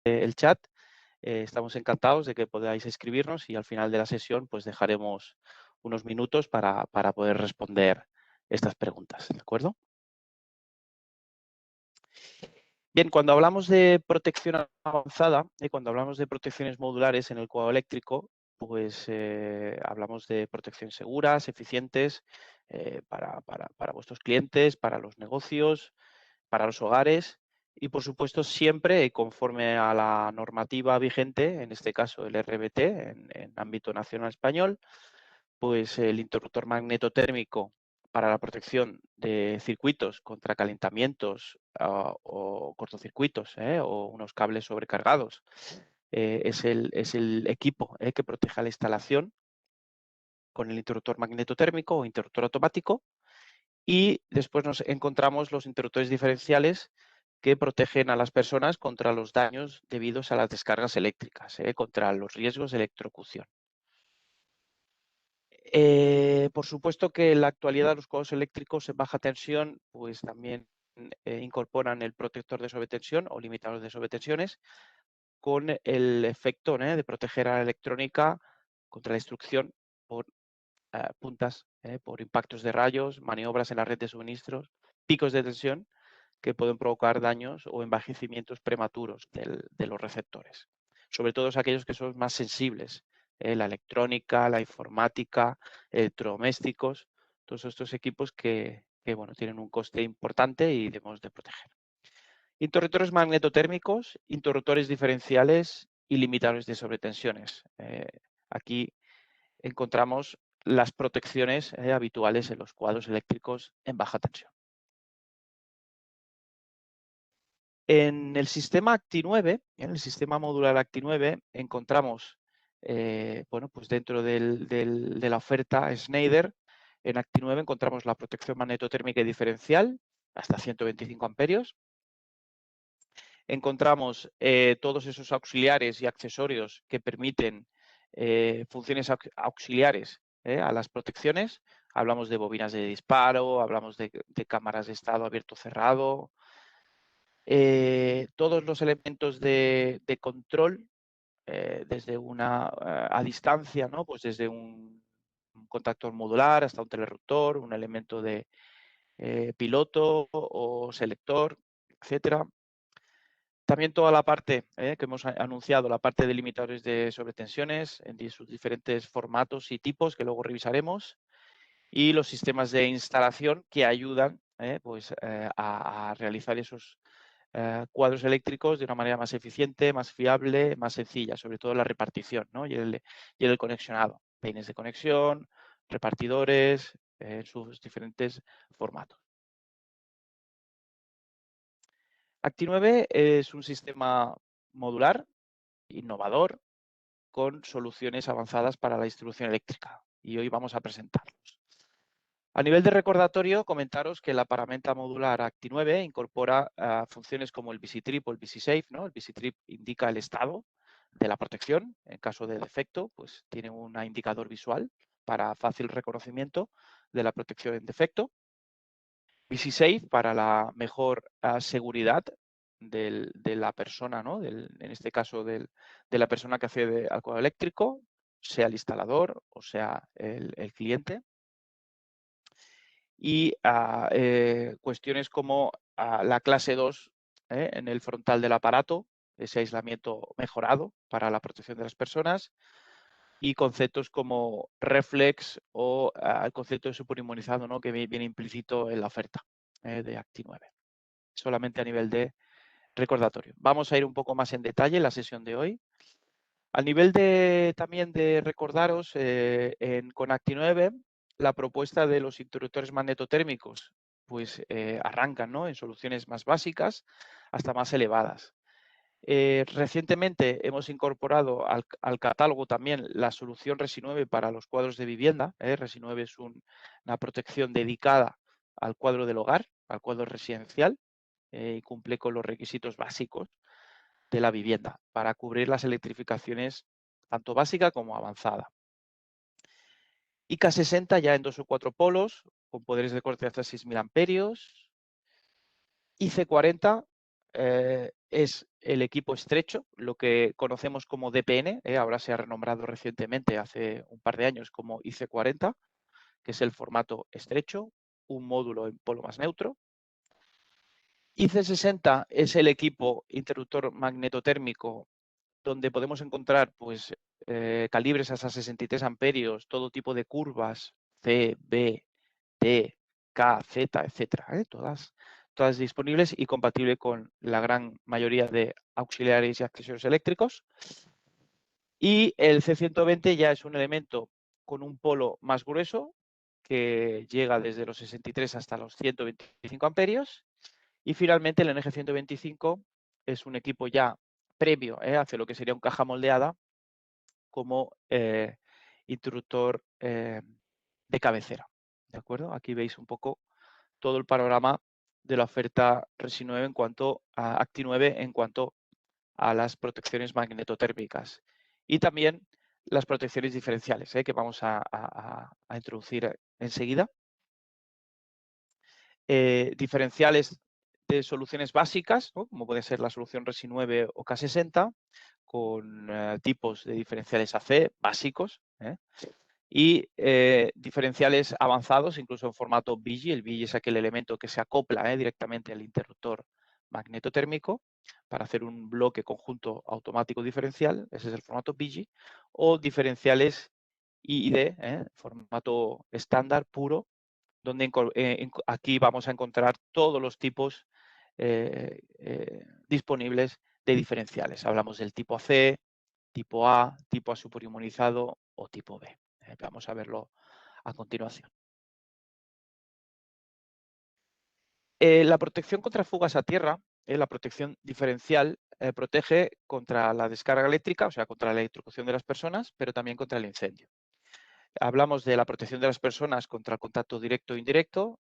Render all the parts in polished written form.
el chat. Estamos encantados de que podáis escribirnos y al final de la sesión pues dejaremos unos minutos para poder responder estas preguntas, ¿de acuerdo? Bien, cuando hablamos de protección avanzada y cuando hablamos de protecciones modulares en el cuadro eléctrico, pues hablamos de protecciones seguras, eficientes para vuestros clientes, para los negocios, para los hogares y, por supuesto, siempre conforme a la normativa vigente, en este caso el RBT, en ámbito nacional español, pues el interruptor magnetotérmico para la protección de circuitos contra calentamientos o cortocircuitos o unos cables sobrecargados. Es el equipo que protege a la instalación con el interruptor magnetotérmico o interruptor automático. Y después nos encontramos los interruptores diferenciales que protegen a las personas contra los daños debidos a las descargas eléctricas, contra los riesgos de electrocución. Por supuesto que en la actualidad los cuadros eléctricos en baja tensión pues también incorporan el protector de sobretensión o limitador de sobretensiones con el efecto de proteger a la electrónica contra la destrucción por puntas, por impactos de rayos, maniobras en la red de suministros, picos de tensión que pueden provocar daños o envejecimientos prematuros de los receptores. Sobre todo aquellos que son más sensibles, la electrónica, la informática, electrodomésticos, todos estos equipos que bueno, tienen un coste importante y debemos de proteger. Interruptores magnetotérmicos, interruptores diferenciales y limitadores de sobretensiones. Aquí encontramos las protecciones habituales en los cuadros eléctricos en baja tensión. En el sistema Acti9, en el sistema modular Acti9, encontramos, bueno, pues dentro de la oferta Schneider, en Acti9 encontramos la protección magnetotérmica y diferencial, hasta 125 amperios. Encontramos todos esos auxiliares y accesorios que permiten funciones auxiliares a las protecciones. Hablamos de bobinas de disparo, hablamos de cámaras de estado abierto-cerrado, todos los elementos de control desde una a distancia, ¿no? Pues desde un contactor modular hasta un teleruptor, un elemento de piloto o selector, etcétera. También toda la parte que hemos anunciado, la parte de limitadores de sobretensiones en sus diferentes formatos y tipos que luego revisaremos, y los sistemas de instalación que ayudan pues, a realizar esos cuadros eléctricos de una manera más eficiente, más fiable, más sencilla, sobre todo la repartición, ¿no? y el conexionado, peines de conexión, repartidores, en sus diferentes formatos. Acti9 es un sistema modular, innovador, con soluciones avanzadas para la distribución eléctrica, y hoy vamos a presentarlos. A nivel de recordatorio, comentaros que la paramenta modular Acti9 incorpora funciones como el VisiTrip o el VisiSafe, ¿no? El VisiTrip indica el estado de la protección. En caso de defecto, pues tiene un indicador visual para fácil reconocimiento de la protección en defecto. VisiSafe para la mejor seguridad de la persona, ¿no? En este caso de la persona que accede al cuadro eléctrico, sea el instalador o sea el cliente. Y cuestiones como la clase 2 en el frontal del aparato, ese aislamiento mejorado para la protección de las personas, y conceptos como reflex o el concepto de superinmunizado, ¿no? que viene implícito en la oferta de Acti9. Solamente a nivel de recordatorio. Vamos a ir un poco más en detalle en la sesión de hoy. A nivel también de recordaros, con Acti9, la propuesta de los interruptores magnetotérmicos pues arrancan, ¿no? en soluciones más básicas hasta más elevadas. Recientemente hemos incorporado al catálogo también la solución Resi9 para los cuadros de vivienda. Resi9 es una protección dedicada al cuadro del hogar, al cuadro residencial, y cumple con los requisitos básicos de la vivienda para cubrir las electrificaciones tanto básica como avanzada. IK60 ya en 2 o 4 polos, con poderes de corte de hasta 6.000 amperios. IC40 es el equipo estrecho, lo que conocemos como DPN, ahora se ha renombrado recientemente, hace un par de años, como IC40, que es el formato estrecho, un módulo en polo más neutro. IC60 es el equipo interruptor magnetotérmico donde podemos encontrar pues, calibres hasta 63 amperios, todo tipo de curvas, C, B, T, K, Z, etcétera, todas disponibles y compatible con la gran mayoría de auxiliares y accesorios eléctricos. Y el C120 ya es un elemento con un polo más grueso que llega desde los 63 hasta los 125 amperios. Y finalmente el NG125 es un equipo ya previo, hace lo que sería un caja moldeada como interruptor de cabecera. ¿De acuerdo? Aquí veis un poco todo el panorama de la oferta Resi 9 en cuanto a Acti 9 en cuanto a las protecciones magnetotérmicas y también las protecciones diferenciales que vamos a introducir enseguida. Diferenciales de soluciones básicas, ¿no? Como puede ser la solución Resi 9 o K60, con tipos de diferenciales AC básicos, y diferenciales avanzados, incluso en formato BIGI. El BIGI es aquel elemento que se acopla directamente al interruptor magnetotérmico para hacer un bloque conjunto automático diferencial. Ese es el formato BIGI. O diferenciales IID, formato estándar puro, donde aquí vamos a encontrar todos los tipos disponibles de diferenciales. Hablamos del tipo AC, tipo A, tipo A superinmunizado o tipo B. Vamos a verlo a continuación. La protección contra fugas a tierra, la protección diferencial, protege contra la descarga eléctrica, o sea, contra la electrocución de las personas, pero también contra el incendio. Hablamos de la protección de las personas contra el contacto directo e indirecto,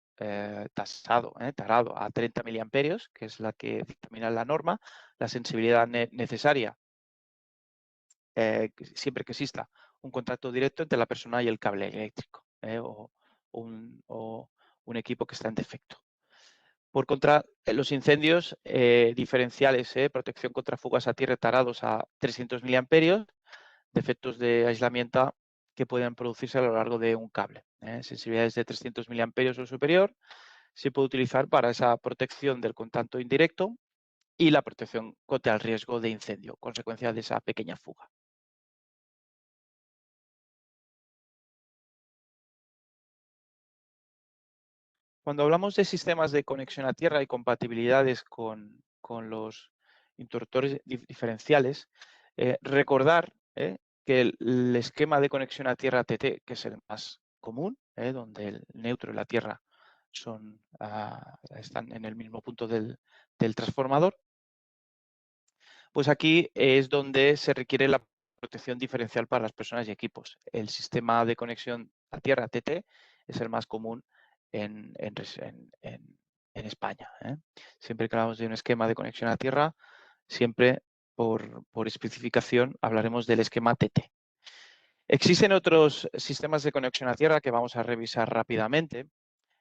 tarado a 30 miliamperios, que es la que dictamina la norma, la sensibilidad necesaria siempre que exista un contacto directo entre la persona y el cable eléctrico o un equipo que está en defecto. Por contra, los incendios diferenciales, protección contra fugas a tierra tarados a 300 miliamperios, defectos de aislamiento que pueden producirse a lo largo de un cable. Sensibilidades de 300 miliamperios o superior se puede utilizar para esa protección del contacto indirecto y la protección contra el riesgo de incendio, consecuencia de esa pequeña fuga. Cuando hablamos de sistemas de conexión a tierra y compatibilidades con los interruptores diferenciales, recordar que el esquema de conexión a tierra TT, que es el más común, donde el neutro y la tierra están en el mismo punto del transformador, pues aquí es donde se requiere la protección diferencial para las personas y equipos. El sistema de conexión a tierra TT es el más común en España. Siempre que hablamos de un esquema de conexión a tierra, siempre por especificación hablaremos del esquema TT. Existen otros sistemas de conexión a tierra que vamos a revisar rápidamente.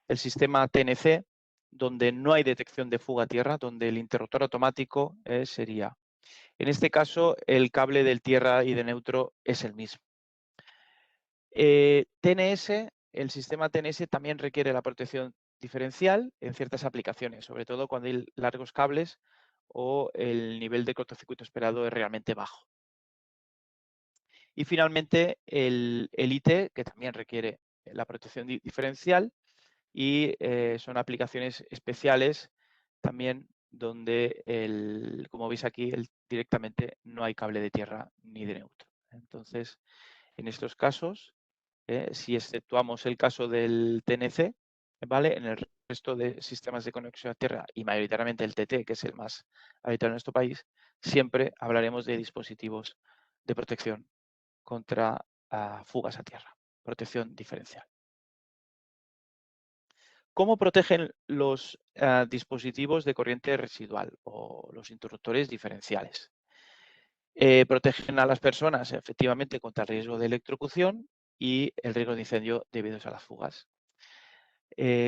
El sistema TNC, donde no hay detección de fuga a tierra, donde el interruptor automático sería, en este caso, el cable del tierra y de neutro es el mismo. TNS, el sistema TNS también requiere la protección diferencial en ciertas aplicaciones, sobre todo cuando hay largos cables o el nivel de cortocircuito esperado es realmente bajo. Y finalmente el IT, que también requiere la protección diferencial y son aplicaciones especiales también donde, como veis aquí, directamente no hay cable de tierra ni de neutro. Entonces, en estos casos, si exceptuamos el caso del TNC, ¿vale? En el resto de sistemas de conexión a tierra y mayoritariamente el TT, que es el más habitual en nuestro país, siempre hablaremos de dispositivos de protección contra fugas a tierra, protección diferencial. ¿Cómo protegen los dispositivos de corriente residual o los interruptores diferenciales? Protegen a las personas efectivamente contra el riesgo de electrocución y el riesgo de incendio debidos a las fugas.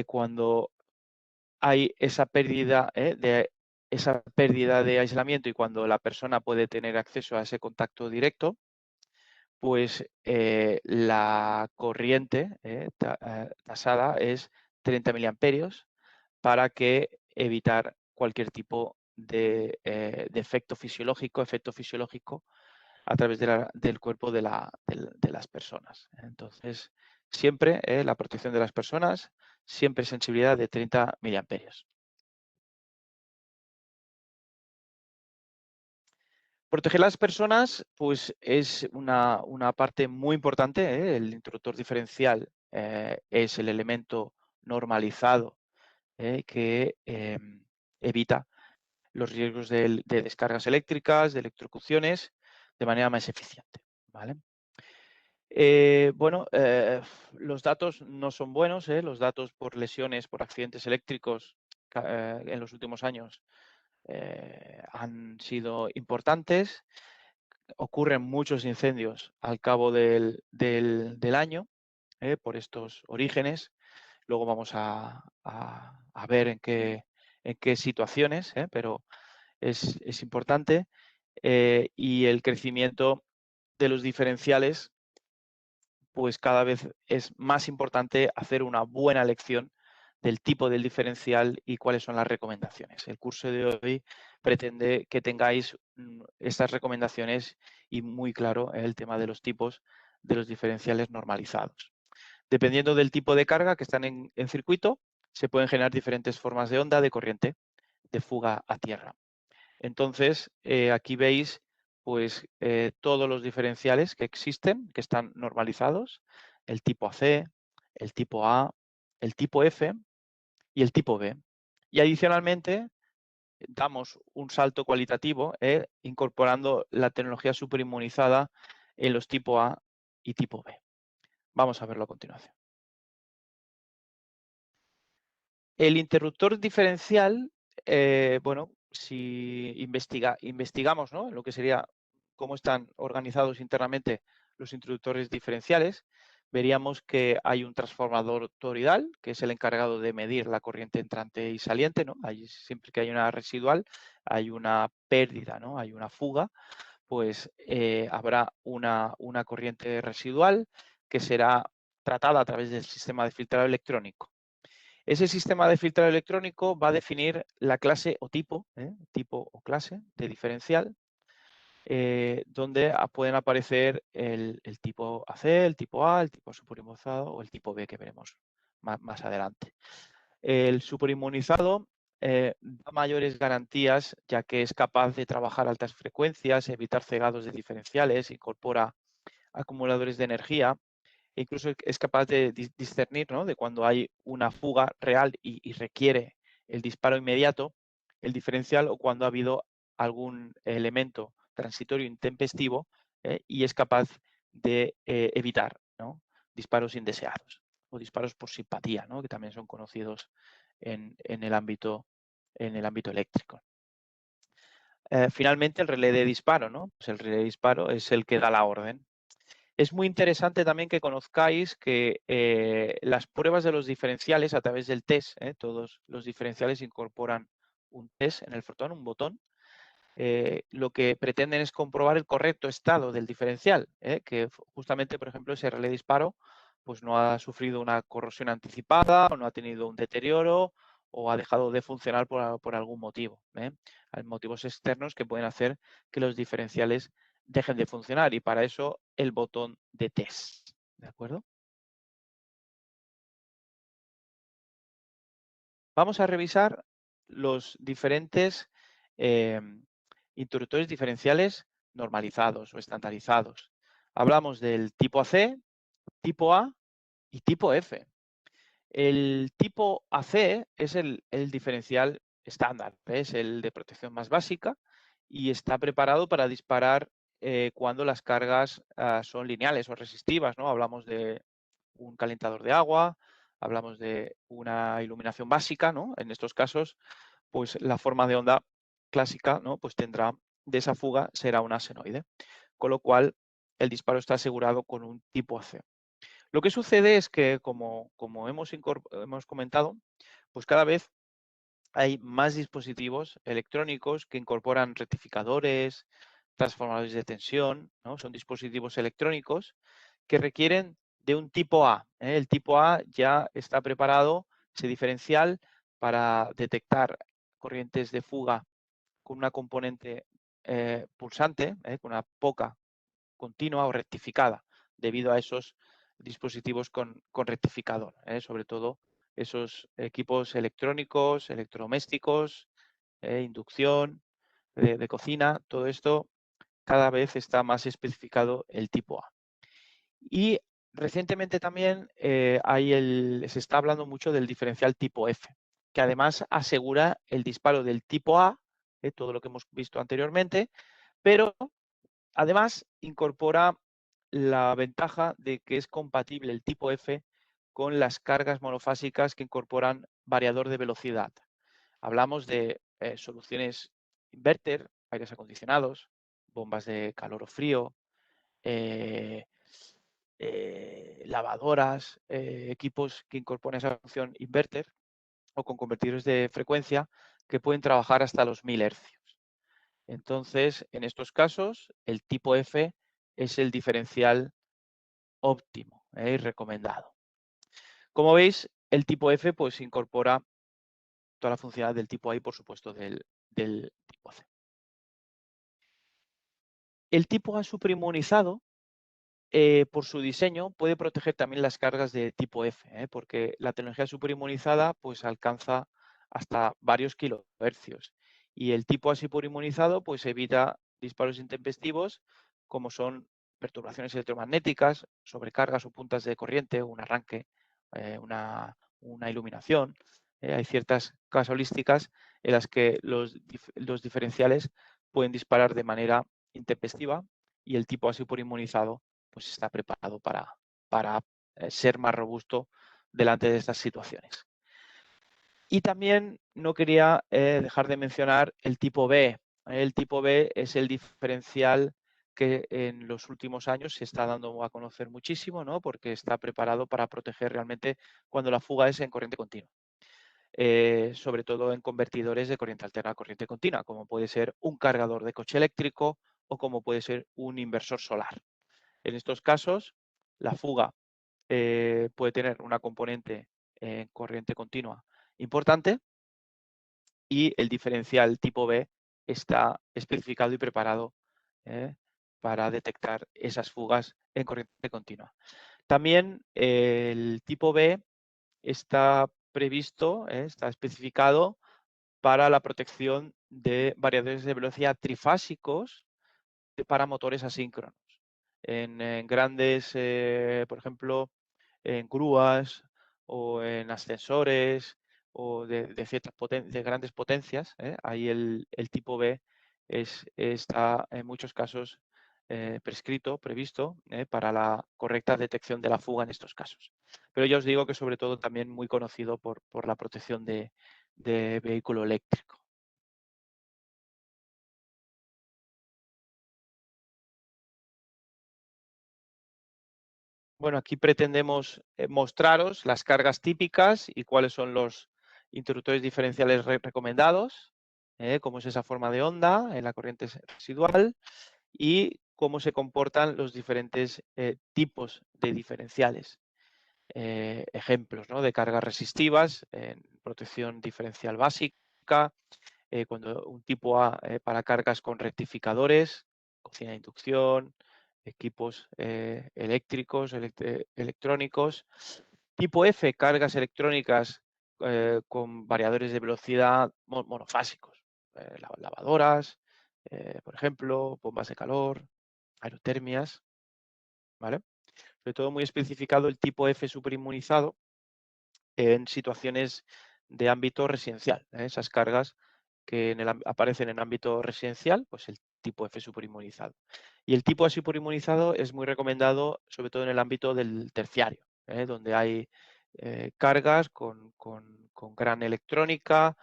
Cuando hay esa pérdida de esa pérdida de aislamiento y cuando la persona puede tener acceso a ese contacto directo, pues la corriente tasada es 30 miliamperios para que evitar cualquier tipo de efecto fisiológico a través del cuerpo de las personas. Entonces, siempre la protección de las personas, siempre sensibilidad de 30 miliamperios. Proteger a las personas, pues es una parte muy importante. El interruptor diferencial es el elemento normalizado que evita los riesgos de descargas eléctricas, de electrocuciones, de manera más eficiente. ¿Vale? Bueno, los datos no son buenos. Los datos por lesiones, por accidentes eléctricos en los últimos años han sido importantes. Ocurren muchos incendios al cabo del año por estos orígenes. Luego vamos a ver en qué situaciones, pero es importante. Y el crecimiento de los diferenciales, pues cada vez es más importante hacer una buena elección del tipo del diferencial y cuáles son las recomendaciones. El curso de hoy pretende que tengáis estas recomendaciones y muy claro el tema de los tipos de los diferenciales normalizados. Dependiendo del tipo de carga que están en circuito, se pueden generar diferentes formas de onda de corriente de fuga a tierra. Entonces, aquí veis pues, todos los diferenciales que existen, que están normalizados, el tipo AC, el tipo A, el tipo F y el tipo B. Y adicionalmente, damos un salto cualitativo incorporando la tecnología superinmunizada en los tipo A y tipo B. Vamos a verlo a continuación. El interruptor diferencial, bueno, si investigamos, ¿no?, lo que sería cómo están organizados internamente los interruptores diferenciales, veríamos que hay un transformador toroidal, que es el encargado de medir la corriente entrante y saliente, ¿no? Siempre que hay una residual, hay una pérdida, ¿no? Hay una fuga, pues habrá una corriente residual que será tratada a través del sistema de filtrado electrónico. Ese sistema de filtrado electrónico va a definir la clase o tipo o clase de diferencial, donde pueden aparecer el tipo AC, el tipo A, el tipo superinmunizado o el tipo B que veremos más adelante. El superinmunizado da mayores garantías ya que es capaz de trabajar a altas frecuencias, evitar cegados de diferenciales, incorpora acumuladores de energía e incluso es capaz de discernir, ¿no?, de cuando hay una fuga real y requiere el disparo inmediato, el diferencial, o cuando ha habido algún elemento transitorio intempestivo y es capaz de evitar, ¿no?, disparos indeseados o disparos por simpatía, ¿no?, que también son conocidos en el ámbito eléctrico. Finalmente, el relé de disparo, ¿no? Pues el relé de disparo es el que da la orden. Es muy interesante también que conozcáis que las pruebas de los diferenciales a través del test, todos los diferenciales incorporan un test en el fotón, un botón. Lo que pretenden es comprobar el correcto estado del diferencial, que justamente, por ejemplo, ese relé de disparo pues no ha sufrido una corrosión anticipada o no ha tenido un deterioro o ha dejado de funcionar por algún motivo. Hay motivos externos que pueden hacer que los diferenciales dejen de funcionar y para eso el botón de test. ¿De acuerdo? Vamos a revisar los diferentes interruptores diferenciales normalizados o estandarizados. Hablamos del tipo AC, tipo A y tipo F. El tipo AC es el diferencial estándar, es el de protección más básica y está preparado para disparar cuando las cargas son lineales o resistivas, ¿no? Hablamos de un calentador de agua, hablamos de una iluminación básica, ¿no? En estos casos, pues la forma de onda clásica, ¿no?, pues tendrá, de esa fuga será una senoide, con lo cual el disparo está asegurado con un tipo AC. Lo que sucede es que, como hemos comentado, pues cada vez hay más dispositivos electrónicos que incorporan rectificadores, transformadores de tensión, ¿no? Son dispositivos electrónicos que requieren de un tipo A, ¿eh? El tipo A ya está preparado, ese diferencial, para detectar corrientes de fuga con una componente pulsante, con una poca continua o rectificada, debido a esos dispositivos con rectificador, sobre todo esos equipos electrónicos, electrodomésticos, inducción, de cocina, todo esto cada vez está más especificado el tipo A. Y recientemente también se está hablando mucho del diferencial tipo F, que además asegura el disparo del tipo A, todo lo que hemos visto anteriormente, pero además incorpora la ventaja de que es compatible el tipo F con las cargas monofásicas que incorporan variador de velocidad. Hablamos de soluciones inverter, aires acondicionados, bombas de calor o frío, eh, lavadoras, equipos que incorporan esa función inverter o con convertidores de frecuencia que pueden trabajar hasta los 1000 hercios. Entonces, en estos casos, el tipo F es el diferencial óptimo y recomendado. Como veis, el tipo F pues incorpora toda la funcionalidad del tipo A y, por supuesto, del tipo C. El tipo A superinmunizado, por su diseño, puede proteger también las cargas de tipo F, porque la tecnología superinmunizada pues, alcanza hasta varios kilohercios. Y el tipo A superinmunizado pues, evita disparos intempestivos, como son perturbaciones electromagnéticas, sobrecargas o puntas de corriente, un arranque, una iluminación. Hay ciertas casuísticas en las que los diferenciales pueden disparar de manera intempestiva y el tipo A superinmunizado pues está preparado para ser más robusto delante de estas situaciones. Y también no quería dejar de mencionar el tipo B. El tipo B es el diferencial que en los últimos años se está dando a conocer muchísimo, ¿no? Porque está preparado para proteger realmente cuando la fuga es en corriente continua. Sobre todo en convertidores de corriente alterna a corriente continua, como puede ser un cargador de coche eléctrico o como puede ser un inversor solar. En estos casos, la fuga puede tener una componente en corriente continua importante y el diferencial tipo B está especificado y preparado para detectar esas fugas en corriente continua. También el tipo B está previsto, está especificado para la protección de variadores de velocidad trifásicos para motores asíncronos. En grandes, por ejemplo, en grúas o en ascensores o de ciertas de grandes potencias, ahí el tipo B está en muchos casos prescrito, previsto, para la correcta detección de la fuga en estos casos. Pero ya os digo que sobre todo también muy conocido por la protección de vehículo eléctrico. Bueno, aquí pretendemos mostraros las cargas típicas y cuáles son los interruptores diferenciales recomendados, cómo es esa forma de onda en la corriente residual y cómo se comportan los diferentes tipos de diferenciales. Ejemplos, ¿no?, de cargas resistivas en protección diferencial básica, cuando un tipo A para cargas con rectificadores, cocina de inducción, equipos eléctricos, electrónicos. Tipo F, cargas electrónicas con variadores de velocidad monofásicos, lavadoras, por ejemplo, bombas de calor, aerotermias, ¿vale? Sobre todo muy especificado el tipo F superinmunizado en situaciones de ámbito residencial, esas cargas que aparecen en ámbito residencial, pues el tipo F superinmunizado. Y el tipo A superinmunizado es muy recomendado, sobre todo en el ámbito del terciario, donde hay cargas con gran electrónica,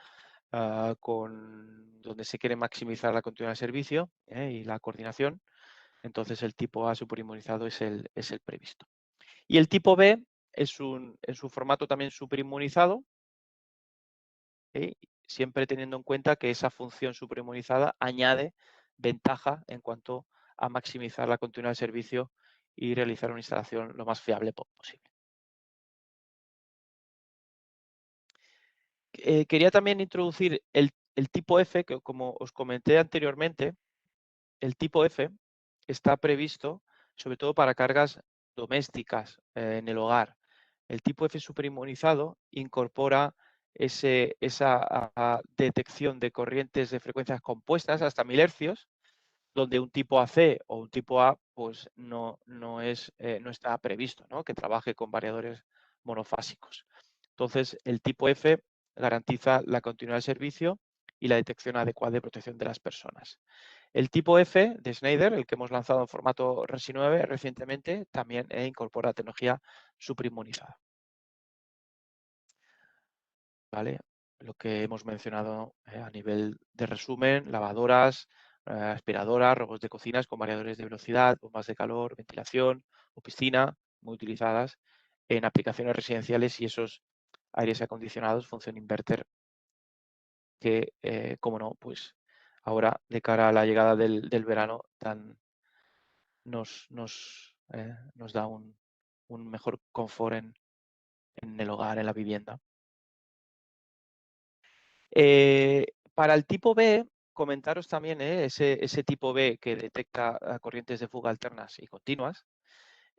donde se quiere maximizar la continuidad de servicio y la coordinación. Entonces el tipo A superinmunizado es el previsto. Y el tipo B es en su formato también superinmunizado, siempre teniendo en cuenta que esa función suprainmunizada añade ventaja en cuanto a maximizar la continuidad del servicio y realizar una instalación lo más fiable posible. Quería también introducir el tipo F, que como os comenté anteriormente, el tipo F está previsto sobre todo para cargas domésticas en el hogar. El tipo F superinmunizado incorpora esa detección de corrientes de frecuencias compuestas hasta 1000 hercios, donde un tipo AC o un tipo A pues no está previsto, ¿no? Que trabaje con variadores monofásicos. Entonces, el tipo F garantiza la continuidad del servicio y la detección adecuada de protección de las personas. El tipo F de Schneider, el que hemos lanzado en formato Resi 9 recientemente, también incorpora tecnología superinmunizada. ¿Vale? Lo que hemos mencionado a nivel de resumen, lavadoras, aspiradoras, robots de cocinas con variadores de velocidad, bombas de calor, ventilación o piscina, muy utilizadas en aplicaciones residenciales y esos aires acondicionados, función inverter, que, como no, pues ahora de cara a la llegada del verano nos da un mejor confort en el hogar, en la vivienda. Para el tipo B, comentaros también ese tipo B que detecta corrientes de fuga alternas y continuas.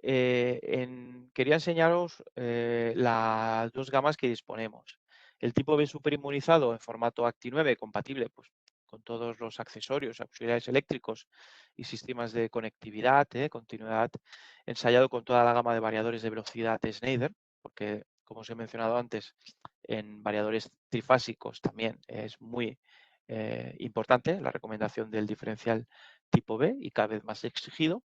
Quería enseñaros las dos gamas que disponemos. El tipo B superinmunizado en formato Acti9, compatible pues, con todos los accesorios, auxiliares eléctricos y sistemas de conectividad, continuidad, ensayado con toda la gama de variadores de velocidad de Schneider, porque, como os he mencionado antes, en variadores trifásicos también es muy importante la recomendación del diferencial tipo B y cada vez más exigido.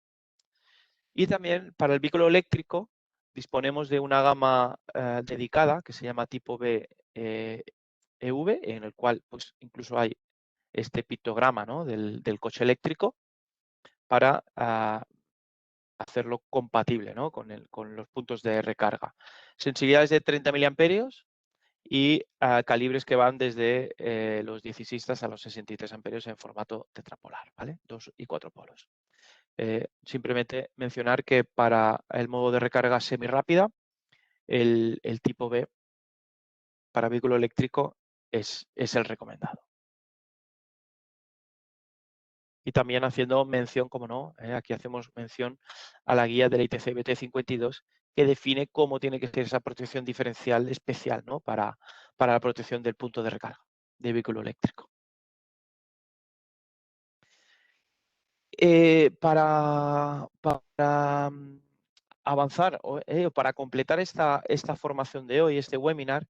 Y también para el vehículo eléctrico disponemos de una gama dedicada que se llama tipo B EV, en el cual pues, incluso hay este pictograma, ¿no? del coche eléctrico para hacerlo compatible, ¿no? con los puntos de recarga. Sensibilidades de 30 miliamperios y calibres que van desde los 16 a los 63 amperios en formato tetrapolar, ¿vale? 2 y 4 polos. Simplemente mencionar que para el modo de recarga semirápida, el tipo B para vehículo eléctrico es el recomendado. Y también haciendo mención, como no, aquí hacemos mención a la guía del ITC BT52 que define cómo tiene que ser esa protección diferencial especial, ¿no? para la protección del punto de recarga de vehículo eléctrico. Para avanzar o para completar esta formación de hoy, este webinar,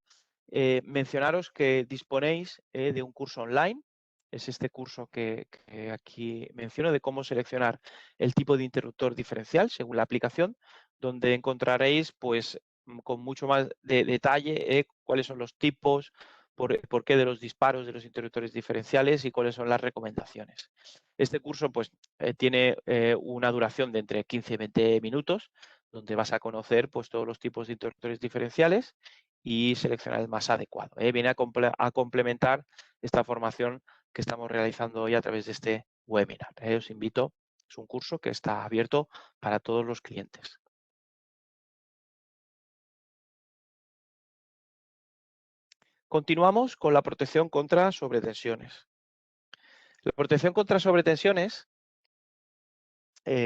mencionaros que disponéis de un curso online. Es este curso que aquí menciono de cómo seleccionar el tipo de interruptor diferencial según la aplicación, donde encontraréis pues con mucho más de detalle cuáles son los tipos, por qué de los disparos de los interruptores diferenciales y cuáles son las recomendaciones. Este curso pues tiene una duración de entre 15 y 20 minutos, donde vas a conocer pues, todos los tipos de interruptores diferenciales y seleccionar el más adecuado. Viene a complementar esta formación que estamos realizando hoy a través de este webinar. Os invito, es un curso que está abierto para todos los clientes. Continuamos con la protección contra sobretensiones. La protección contra sobretensiones,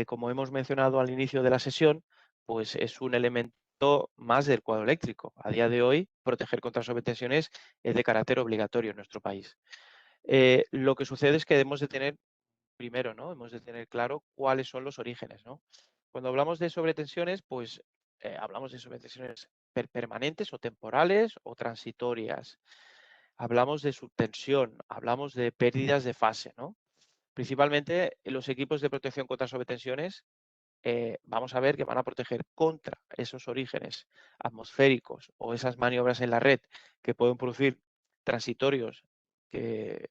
como hemos mencionado al inicio de la sesión, pues es un elemento más del cuadro eléctrico. A día de hoy, proteger contra sobretensiones es de carácter obligatorio en nuestro país. Lo que sucede es que debemos de tener, primero, ¿no? Hemos de tener claro cuáles son los orígenes, ¿no? Cuando hablamos de sobretensiones, pues hablamos de sobretensiones permanentes o temporales o transitorias. Hablamos de subtensión, hablamos de pérdidas de fase, ¿no? Principalmente los equipos de protección contra sobretensiones vamos a ver que van a proteger contra esos orígenes atmosféricos o esas maniobras en la red que pueden producir transitorios que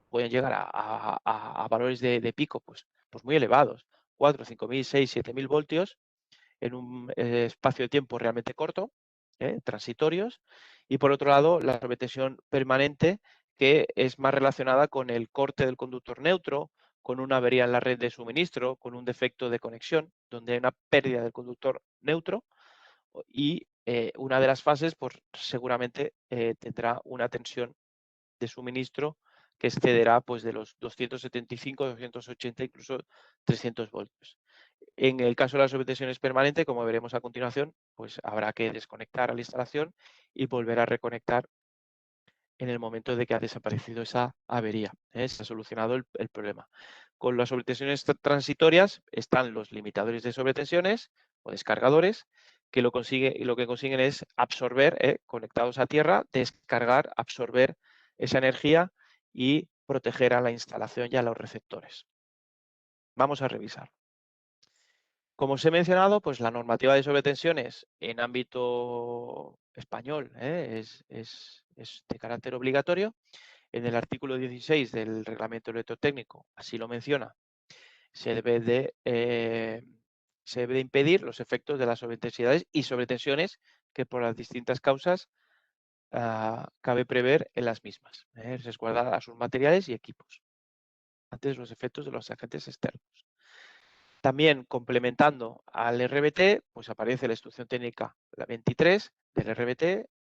pueden llegar a valores de pico pues muy elevados, 4, 5.000, 6, 7.000 voltios en un espacio de tiempo realmente corto. transitorios, y por otro lado la sobretensión permanente, que es más relacionada con el corte del conductor neutro, con una avería en la red de suministro, con un defecto de conexión, donde hay una pérdida del conductor neutro y una de las fases pues, seguramente tendrá una tensión de suministro que excederá pues, de los 275, 280, incluso 300 voltios. En el caso de las sobretensiones permanentes, como veremos a continuación, pues habrá que desconectar a la instalación y volver a reconectar en el momento de que ha desaparecido esa avería. Se ha solucionado el problema. Con las sobretensiones transitorias están los limitadores de sobretensiones o descargadores, que lo que consiguen es absorber, conectados a tierra, descargar, absorber esa energía y proteger a la instalación y a los receptores. Vamos a revisar. Como os he mencionado, pues la normativa de sobretensiones en ámbito español es de carácter obligatorio. En el artículo 16 del reglamento electrotécnico así lo menciona. Se debe de impedir los efectos de las sobreintensidades y sobretensiones que por las distintas causas cabe prever en las mismas. Resguardar a sus materiales y equipos antes los efectos de los agentes externos. También complementando al RBT, pues aparece la instrucción técnica la 23 del RBT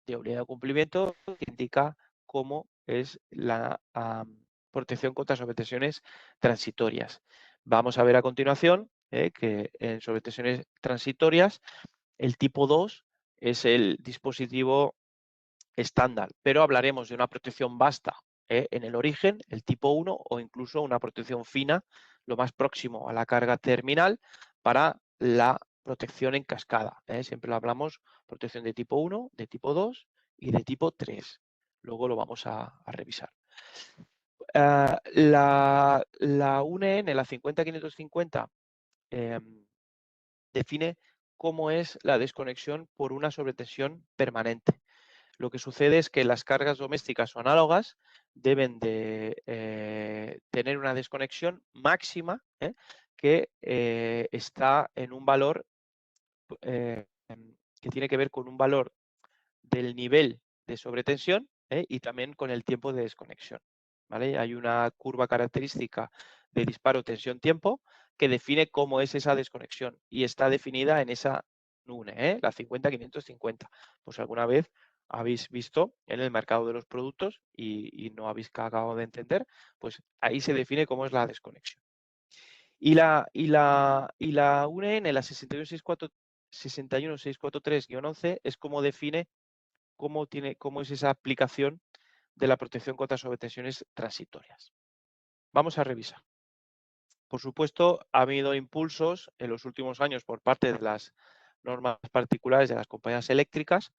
de obligado de cumplimiento, que indica cómo es la protección contra sobretensiones transitorias. Vamos a ver a continuación que en sobretensiones transitorias el tipo 2 es el dispositivo estándar, pero hablaremos de una protección vasta en el origen, el tipo 1, o incluso una protección fina, lo más próximo a la carga terminal, para la protección en cascada. Siempre lo hablamos protección de tipo 1, de tipo 2 y de tipo 3. Luego lo vamos a revisar. La UNEN, la 50550, define cómo es la desconexión por una sobretensión permanente. Lo que sucede es que las cargas domésticas o análogas deben de tener una desconexión máxima que está en un valor que tiene que ver con un valor del nivel de sobretensión y también con el tiempo de desconexión. ¿Vale? Hay una curva característica de disparo tensión-tiempo que define cómo es esa desconexión y está definida en esa NUNE, la 50550. Pues alguna vez habéis visto en el mercado de los productos y no habéis acabado de entender, pues ahí se define cómo es la desconexión. Y la UNE, la 61643-11, es como define cómo es esa aplicación de la protección contra sobretensiones transitorias. Vamos a revisar. Por supuesto, ha habido impulsos en los últimos años por parte de las normas particulares de las compañías eléctricas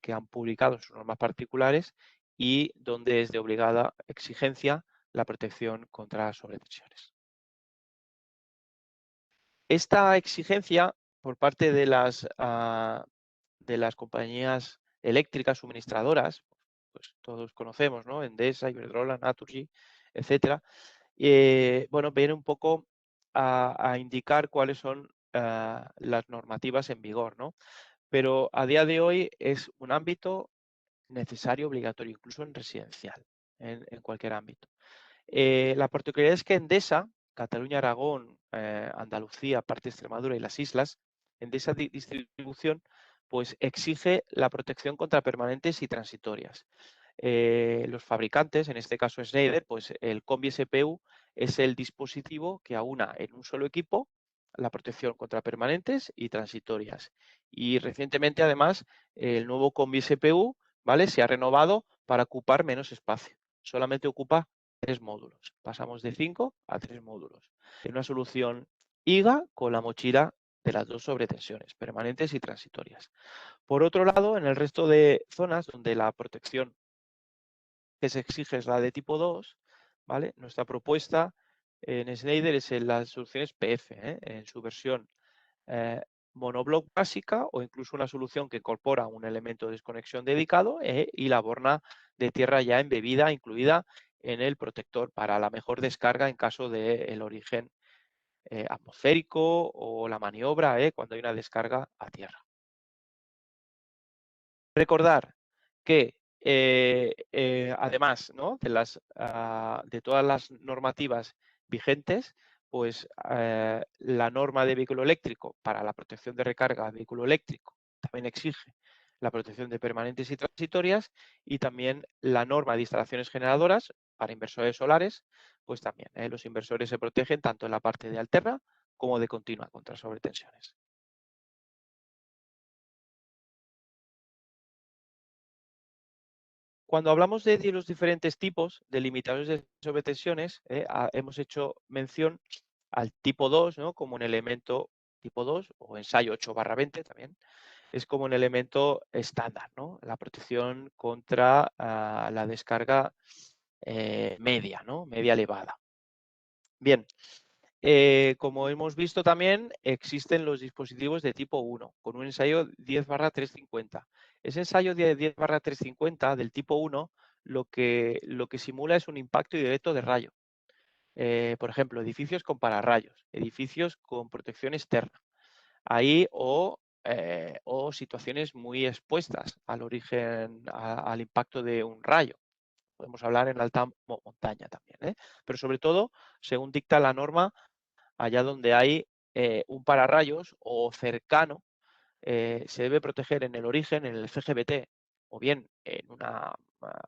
que han publicado sus normas particulares y donde es de obligada exigencia la protección contra sobretensiones. Esta exigencia por parte de las compañías eléctricas suministradoras, pues todos conocemos, ¿no? Endesa, Iberdrola, Naturgy, etcétera. Bueno, viene un poco a indicar cuáles son las normativas en vigor, ¿no? Pero a día de hoy es un ámbito necesario, obligatorio, incluso en residencial, en cualquier ámbito. La particularidad es que Endesa, Cataluña, Aragón, Andalucía, parte de Extremadura y las islas, Endesa Distribución, pues exige la protección contra permanentes y transitorias. Los fabricantes, en este caso Schneider, pues el Combi SPU es el dispositivo que aúna en un solo equipo la protección contra permanentes y transitorias. Y recientemente, además, el nuevo Combi SPU, ¿vale? Se ha renovado para ocupar menos espacio. Solamente ocupa 3 módulos. Pasamos de 5 a 3 módulos. En una solución IGA con la mochila de las dos sobretensiones, permanentes y transitorias. Por otro lado, en el resto de zonas donde la protección que se exige es la de tipo 2, ¿vale? Nuestra propuesta en Schneider es en las soluciones PF, en su versión monoblock básica o incluso una solución que incorpora un elemento de desconexión dedicado y la borna de tierra ya embebida, incluida en el protector para la mejor descarga en caso del origen atmosférico o la maniobra cuando hay una descarga a tierra. Recordar que además, ¿no?, de todas las normativas vigentes, pues la norma de vehículo eléctrico para la protección de recarga de vehículo eléctrico también exige la protección de permanentes y transitorias, y también la norma de instalaciones generadoras para inversores solares, pues también los inversores se protegen tanto en la parte de alterna como de continua contra sobretensiones. Cuando hablamos de los diferentes tipos de limitadores de sobretensiones, hemos hecho mención al tipo 2, ¿no?, como un elemento tipo 2 o ensayo 8/20 también, es como un elemento estándar, ¿no?, la protección contra la descarga media, ¿no?, media elevada. Bien, como hemos visto también, existen los dispositivos de tipo 1, con un ensayo 10/350. Ese ensayo 10/350 del tipo 1 lo que simula es un impacto directo de rayo. Por ejemplo, edificios con pararrayos, edificios con protección externa. Ahí o situaciones muy expuestas al origen, al impacto de un rayo. Podemos hablar en alta montaña también, ¿eh? Pero sobre todo, según dicta la norma, allá donde hay un pararrayos o cercano, se debe proteger en el origen, en el CGBT, o bien en una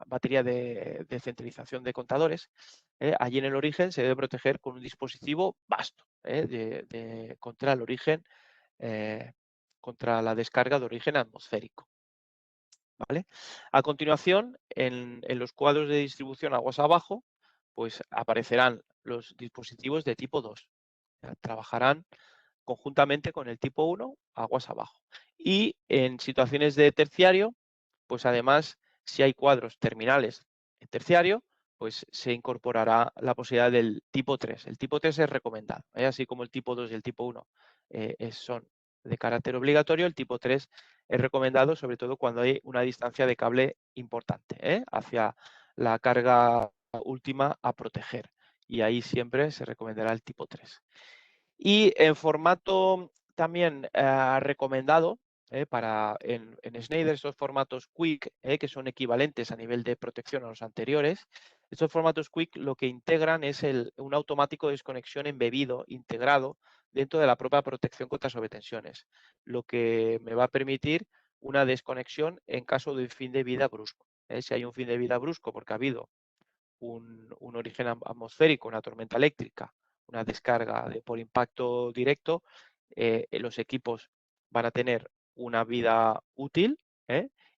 batería de centralización de contadores. Allí en el origen se debe proteger con un dispositivo vasto contra el origen, eh, contra la descarga de origen atmosférico. ¿Vale? A continuación, en los cuadros de distribución aguas abajo, pues aparecerán los dispositivos de tipo 2. Trabajarán conjuntamente con el tipo 1 aguas abajo. Y en situaciones de terciario, pues además, si hay cuadros terminales en terciario, pues se incorporará la posibilidad del tipo 3. El tipo 3 es recomendado, así como el tipo 2 y el tipo 1 son de carácter obligatorio, el tipo 3 es recomendado, sobre todo cuando hay una distancia de cable importante hacia la carga última a proteger. Y ahí siempre se recomendará el tipo 3. Y en formato también recomendado en Schneider, esos formatos Quick, que son equivalentes a nivel de protección a los anteriores, estos formatos Quick lo que integran es un automático de desconexión embebido, integrado dentro de la propia protección contra sobretensiones, lo que me va a permitir una desconexión en caso de un fin de vida brusco. Si hay un fin de vida brusco porque ha habido un origen atmosférico, una tormenta eléctrica, una descarga por impacto directo, los equipos van a tener una vida útil,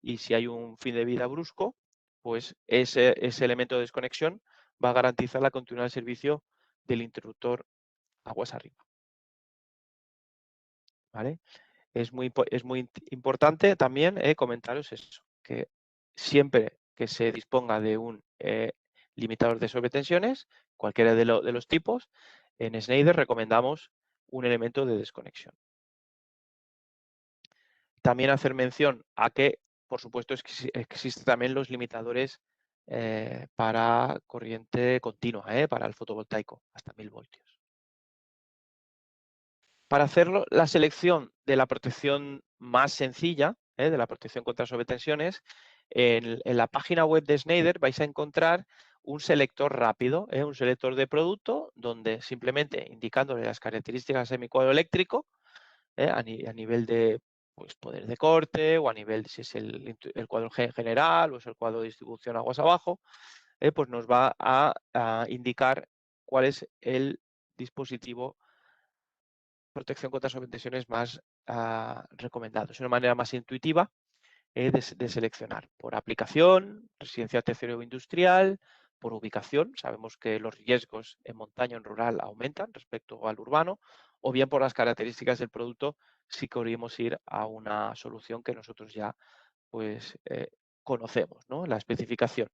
y si hay un fin de vida brusco, pues ese elemento de desconexión va a garantizar la continuidad del servicio del interruptor aguas arriba. ¿Vale? Es muy importante también comentaros eso, que siempre que se disponga de un limitador de sobretensiones, cualquiera de los tipos, en Schneider recomendamos un elemento de desconexión. También hacer mención a que, por supuesto, existen también los limitadores para corriente continua, para el fotovoltaico, hasta 1000 voltios. Para hacerlo, la selección de la protección más sencilla, de la protección contra sobretensiones, en la página web de Schneider vais a encontrar un selector rápido, un selector de producto, donde simplemente indicándole las características de mi cuadro eléctrico, a nivel de pues, poder de corte o a nivel de si es el cuadro general o es el cuadro de distribución aguas abajo, pues nos va a indicar cuál es el dispositivo protección contra sobretensiones más recomendado. Es una manera más intuitiva de seleccionar por aplicación, residencial, terciario o industrial, por ubicación. Sabemos que los riesgos en montaña o en rural aumentan respecto al urbano, o bien por las características del producto si queremos ir a una solución que nosotros ya pues conocemos, ¿no?, la especificación.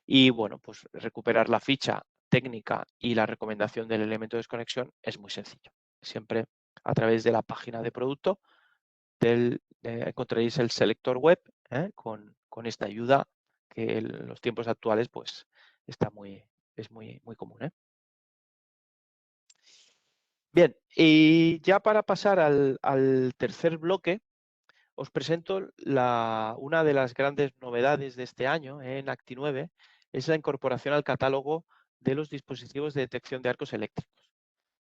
Y bueno, pues recuperar la ficha técnica y la recomendación del elemento de desconexión es muy sencillo. Siempre a través de la página de producto encontraréis el selector web con esta ayuda que en los tiempos actuales pues es muy común. Bien, y ya para pasar al tercer bloque, os presento una de las grandes novedades de este año en Acti9, es la incorporación al catálogo de los dispositivos de detección de arcos eléctricos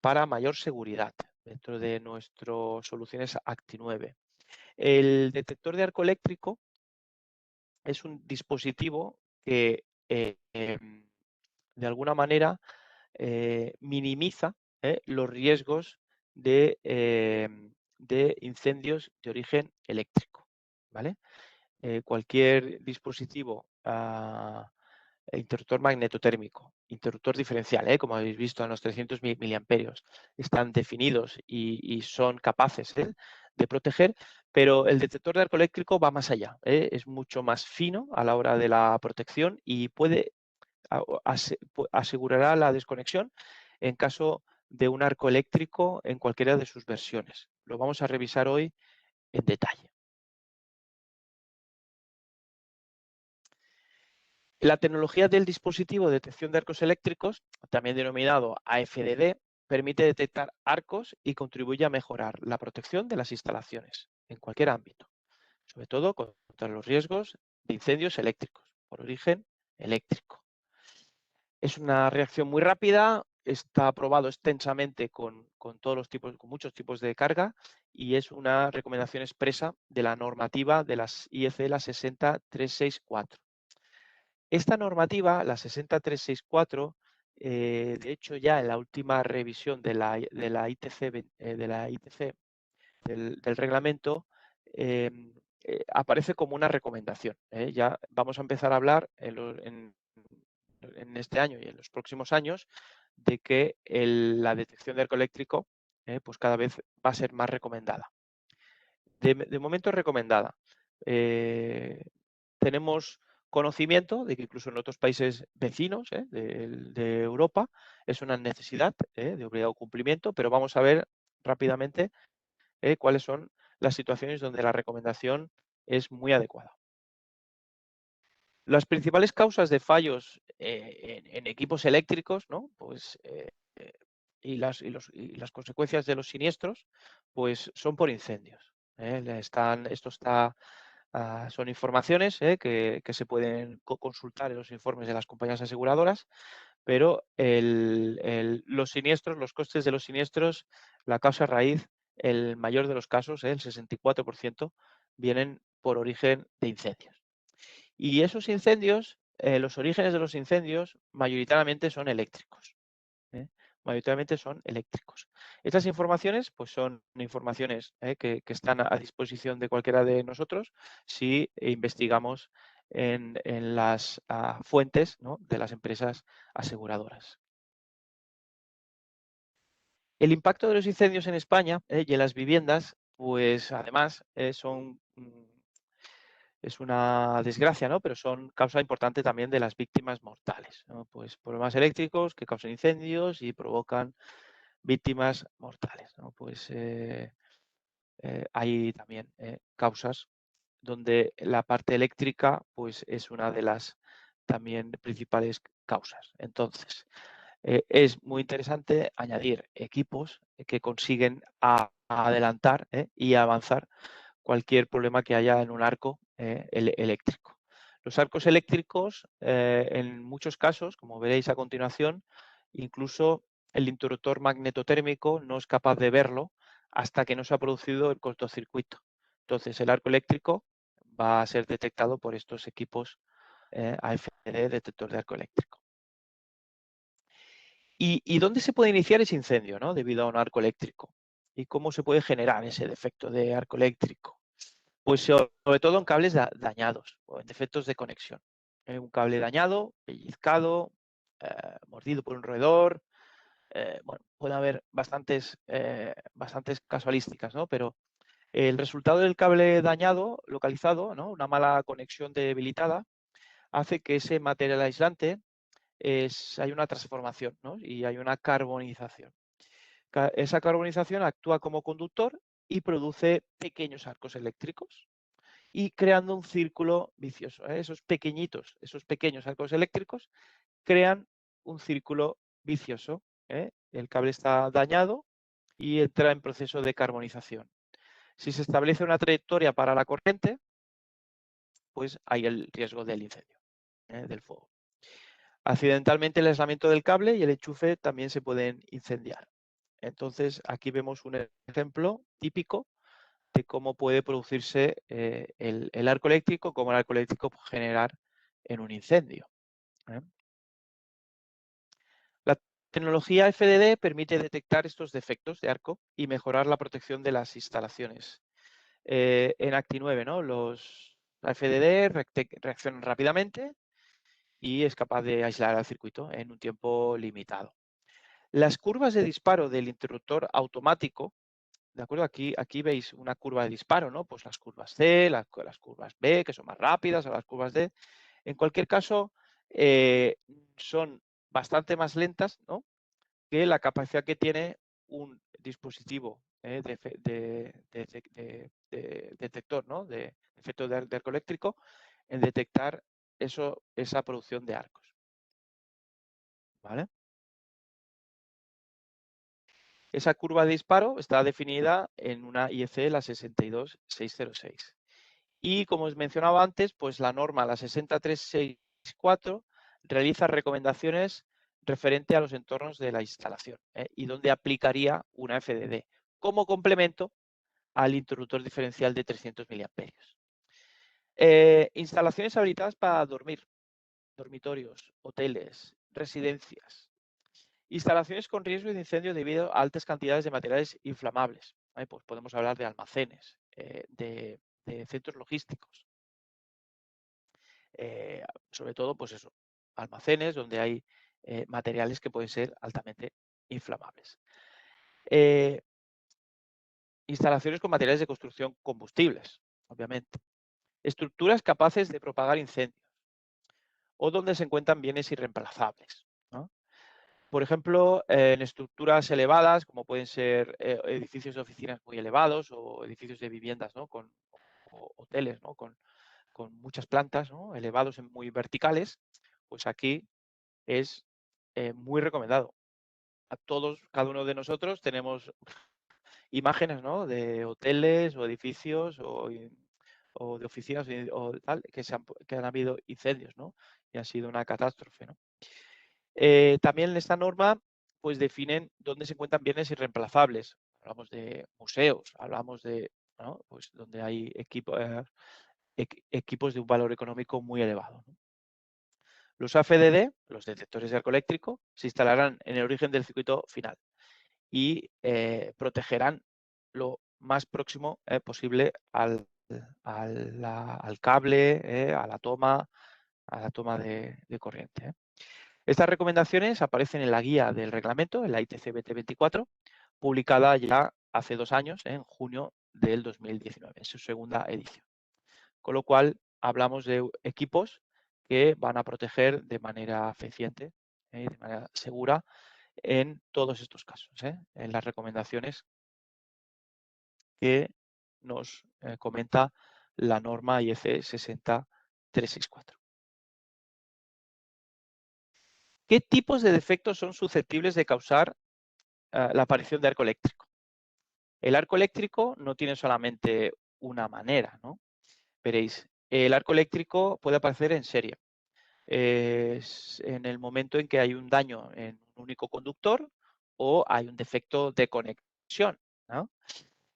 para mayor seguridad dentro de nuestras soluciones Acti9. El detector de arco eléctrico es un dispositivo que de alguna manera minimiza los riesgos de incendios de origen eléctrico, ¿vale? Cualquier dispositivo, interruptor magnetotérmico, interruptor diferencial, como habéis visto, a los 300 miliamperios, están definidos y son capaces de proteger, pero el detector de arco eléctrico va más allá, es mucho más fino a la hora de la protección y asegurará la desconexión en caso de un arco eléctrico en cualquiera de sus versiones. Lo vamos a revisar hoy en detalle. La tecnología del dispositivo de detección de arcos eléctricos, también denominado AFDD, permite detectar arcos y contribuye a mejorar la protección de las instalaciones en cualquier ámbito, sobre todo contra los riesgos de incendios eléctricos por origen eléctrico. Es una reacción muy rápida, está probado extensamente con todos los tipos, con muchos tipos de carga y es una recomendación expresa de la normativa de las IEC, la 60364. Esta normativa, la 60364, de hecho ya en la última revisión de la ITC, del reglamento, aparece como una recomendación. Ya vamos a empezar a hablar en este año y en los próximos años de que la detección de arco eléctrico pues cada vez va a ser más recomendada. De momento es recomendada. Tenemos conocimiento de que incluso en otros países vecinos de Europa es una necesidad de obligado cumplimiento, pero vamos a ver rápidamente cuáles son las situaciones donde la recomendación es muy adecuada. Las principales causas de fallos en equipos eléctricos, ¿no? Pues, y las consecuencias de los siniestros, pues son por incendios. Son informaciones que se pueden consultar en los informes de las compañías aseguradoras, pero los siniestros, los costes de los siniestros, la causa raíz, el mayor de los casos, el 64%, vienen por origen de incendios. Y esos incendios, los orígenes de los incendios, mayoritariamente son eléctricos. Mayoritariamente son eléctricos. Estas informaciones, pues son informaciones que están a disposición de cualquiera de nosotros si investigamos en las fuentes, ¿no?, de las empresas aseguradoras. El impacto de los incendios en España y en las viviendas, pues además es una desgracia, ¿no? Pero son causa importante también de las víctimas mortales, ¿no? Pues problemas eléctricos que causan incendios y provocan víctimas mortales, ¿no? Pues hay también causas donde la parte eléctrica pues es una de las también principales causas. Entonces, es muy interesante añadir equipos que consiguen adelantar y avanzar cualquier problema que haya en un arco eléctrico. Los arcos eléctricos, en muchos casos, como veréis a continuación, incluso el interruptor magnetotérmico no es capaz de verlo hasta que no se ha producido el cortocircuito. Entonces, el arco eléctrico va a ser detectado por estos equipos AFD, detector de arco eléctrico. ¿Y dónde se puede iniciar ese incendio, ¿no?, debido a un arco eléctrico? ¿Y cómo se puede generar ese defecto de arco eléctrico? Pues sobre todo en cables dañados o en defectos de conexión. Un cable dañado, pellizcado, mordido por un roedor. Bueno, puede haber bastantes casualísticas, ¿no? Pero el resultado del cable dañado, localizado, ¿no?, una mala conexión debilitada, hace que ese material aislante hay una transformación, ¿no?, y hay una carbonización. Esa carbonización actúa como conductor y produce pequeños arcos eléctricos y creando un círculo vicioso. Esos pequeños arcos eléctricos crean un círculo vicioso. El cable está dañado y entra en proceso de carbonización. Si se establece una trayectoria para la corriente, pues hay el riesgo del incendio, del fuego. Accidentalmente el aislamiento del cable y el enchufe también se pueden incendiar. Entonces aquí vemos un ejemplo típico de cómo puede producirse el arco eléctrico, cómo el arco eléctrico puede generar en un incendio. La tecnología FDD permite detectar estos defectos de arco y mejorar la protección de las instalaciones. En Acti9, ¿no? La FDD reaccionan rápidamente y es capaz de aislar al circuito en un tiempo limitado. Las curvas de disparo del interruptor automático, ¿de acuerdo? Aquí veis una curva de disparo, ¿no? Pues las curvas C, las curvas B, que son más rápidas, o las curvas D. En cualquier caso, son bastante más lentas, ¿no? Que la capacidad que tiene un dispositivo de detector, ¿no? De efecto de arco eléctrico en detectar esa producción de arcos. ¿Vale? Esa curva de disparo está definida en una IEC, la 62606. Y como os mencionaba antes, pues la norma, la 60364, realiza recomendaciones referente a los entornos de la instalación y donde aplicaría una FDD como complemento al interruptor diferencial de 300 miliamperios. Instalaciones habilitadas para dormir, dormitorios, hoteles, residencias. Instalaciones con riesgo de incendio debido a altas cantidades de materiales inflamables. Pues podemos hablar de almacenes, de centros logísticos. Sobre todo, pues eso, almacenes donde hay materiales que pueden ser altamente inflamables. Instalaciones con materiales de construcción combustibles, obviamente. Estructuras capaces de propagar incendios o donde se encuentran bienes irreemplazables, ¿no? Por ejemplo, en estructuras elevadas, como pueden ser edificios de oficinas muy elevados o edificios de viviendas, ¿no? O hoteles, ¿no? Con muchas plantas, ¿no? Elevados, muy verticales, pues aquí es muy recomendado. A todos, cada uno de nosotros tenemos imágenes, ¿no? De hoteles o edificios o de oficinas o tal, que han habido incendios, ¿no? Y ha sido una catástrofe, ¿no? También en esta norma, pues definen dónde se encuentran bienes irreemplazables. Hablamos de museos, hablamos de, ¿no? Pues donde hay equipos de un valor económico muy elevado, ¿no? Los AFDD, los detectores de arco eléctrico, se instalarán en el origen del circuito final y protegerán lo más próximo posible al cable, a la toma de corriente. Estas recomendaciones aparecen en la guía del reglamento, en la ITC 2024, publicada ya hace 2 años, en junio del 2019, en su segunda edición. Con lo cual, hablamos de equipos que van a proteger de manera eficiente, de manera segura, en todos estos casos, en las recomendaciones que nos comenta la norma IEC 60364. ¿Qué tipos de defectos son susceptibles de causar la aparición de arco eléctrico? El arco eléctrico no tiene solamente una manera, ¿no? Veréis, el arco eléctrico puede aparecer en serie. En el momento en que hay un daño en un único conductor o hay un defecto de conexión, ¿no?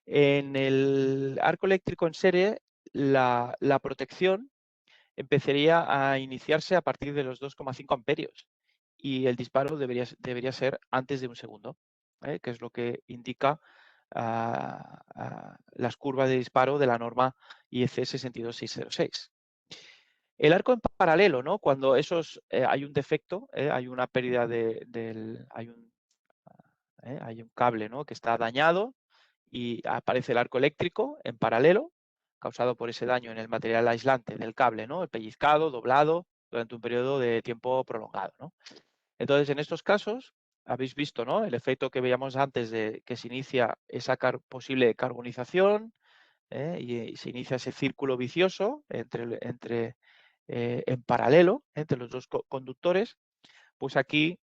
En el arco eléctrico en serie, la protección empezaría a iniciarse a partir de los 2,5 amperios y el disparo debería ser antes de un segundo, que es lo que indica las curvas de disparo de la norma IEC 62606. El arco en paralelo, ¿no? Cuando hay un defecto, hay una pérdida hay un cable, ¿no? Que está dañado y aparece el arco eléctrico en paralelo, causado por ese daño en el material aislante del cable, ¿no? El pellizcado, doblado, durante un periodo de tiempo prolongado, ¿no? Entonces, en estos casos, habéis visto, ¿no? El efecto que veíamos antes de que se inicia esa posible carbonización y se inicia ese círculo vicioso en paralelo entre los dos conductores, pues aquí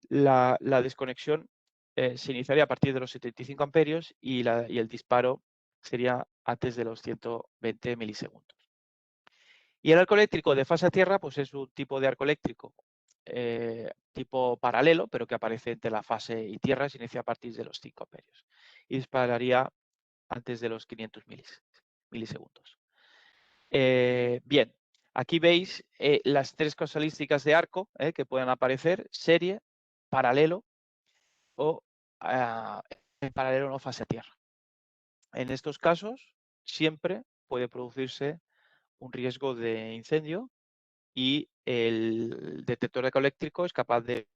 la desconexión se iniciaría a partir de los 75 amperios y el disparo sería antes de los 120 milisegundos. Y el arco eléctrico de fase a tierra, pues es un tipo de arco eléctrico tipo paralelo, pero que aparece entre la fase y tierra, se inicia a partir de los 5 amperios. Y dispararía antes de los 500 milisegundos. Bien, aquí veis las tres casualísticas de arco que pueden aparecer: serie, paralelo o en paralelo no fase a tierra. En estos casos siempre puede producirse un riesgo de incendio y el detector de arco eléctrico es capaz de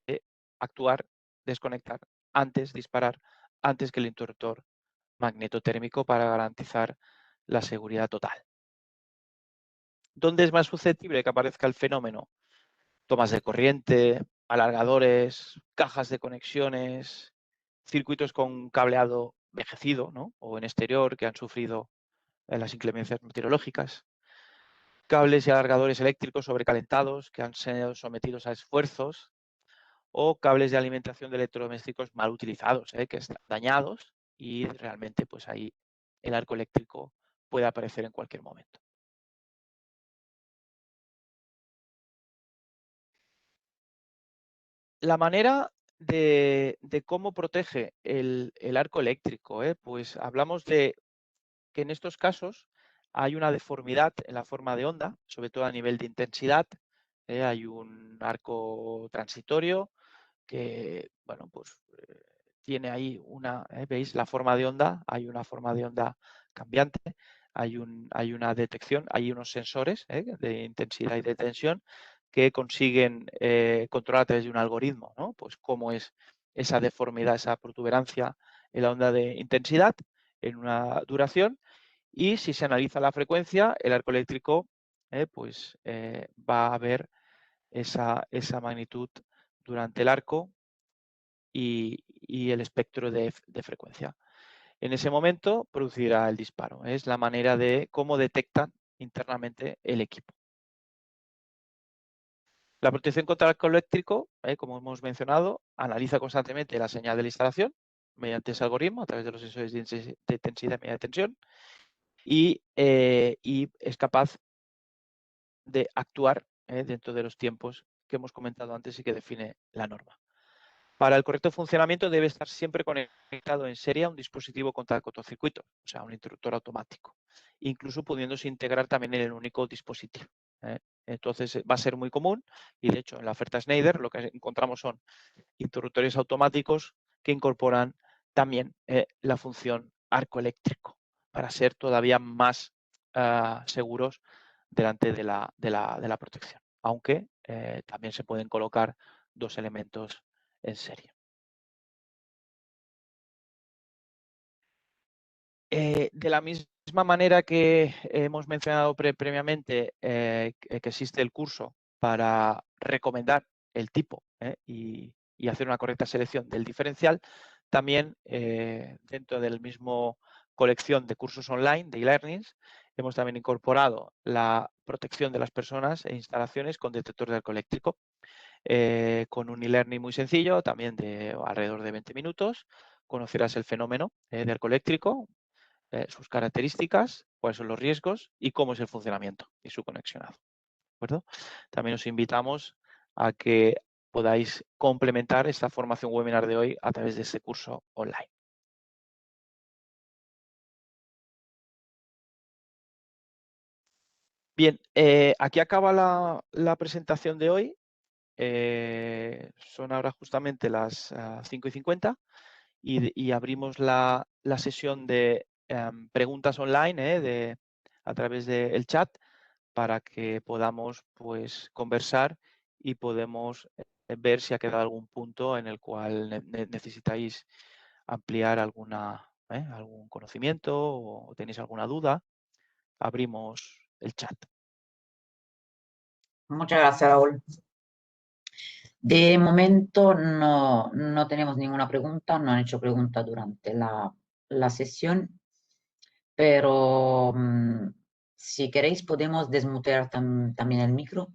actuar, desconectar antes, disparar antes que el interruptor magnetotérmico para garantizar la seguridad total. ¿Dónde es más susceptible de que aparezca el fenómeno? Tomas de corriente, alargadores, cajas de conexiones, circuitos con cableado envejecido, ¿no? O en exterior que han sufrido las inclemencias meteorológicas. Cables y alargadores eléctricos sobrecalentados que han sido sometidos a esfuerzos, o cables de alimentación de electrodomésticos mal utilizados, que están dañados y realmente pues ahí el arco eléctrico puede aparecer en cualquier momento. La manera de cómo protege el arco eléctrico, pues hablamos de que en estos casos hay una deformidad en la forma de onda, sobre todo a nivel de intensidad. Hay un arco transitorio que, bueno, pues tiene ahí una, ¿veis la forma de onda? Hay una forma de onda cambiante, hay una detección, hay unos sensores de intensidad y de tensión que consiguen controlar a través de un algoritmo, ¿no? Pues cómo es esa deformidad, esa protuberancia en la onda de intensidad en una duración, y si se analiza la frecuencia, el arco eléctrico pues va a haber esa magnitud durante el arco y el espectro de frecuencia. En ese momento producirá el disparo. Es la manera de cómo detectan internamente el equipo. La protección contra el arco eléctrico, como hemos mencionado, analiza constantemente la señal de la instalación mediante ese algoritmo a través de los sensores de intensidad y media tensión, y es capaz de actuar dentro de los tiempos que hemos comentado antes y que define la norma. Para el correcto funcionamiento debe estar siempre conectado en serie a un dispositivo contra el cortocircuito, o sea, un interruptor automático, incluso pudiéndose integrar también en el único dispositivo. Entonces va a ser muy común, y de hecho en la oferta Schneider lo que encontramos son interruptores automáticos que incorporan también la función arco eléctrico para ser todavía más seguros delante de la protección, aunque también se pueden colocar dos elementos en serie. De la misma manera que hemos mencionado previamente que existe el curso para recomendar el tipo y hacer una correcta selección del diferencial, también dentro del mismo colección de cursos online, de e-learnings, hemos también incorporado la protección de las personas e instalaciones con detector de arco eléctrico, con un e-learning muy sencillo, también de alrededor de 20 minutos. Conocerás el fenómeno de arco eléctrico, sus características, cuáles son los riesgos y cómo es el funcionamiento y su conexionado. ¿De acuerdo? También os invitamos a que podáis complementar esta formación webinar de hoy a través de ese curso online. Bien, aquí acaba la presentación de hoy. Son ahora justamente las 5:50 y abrimos la sesión de preguntas online a través del chat, para que podamos pues conversar y podemos ver si ha quedado algún punto en el cual necesitáis ampliar algún conocimiento o tenéis alguna duda. Abrimos el chat. Muchas gracias, Raúl. De momento no tenemos ninguna pregunta, no han hecho preguntas durante la sesión, pero si queréis podemos desmutear también el micro.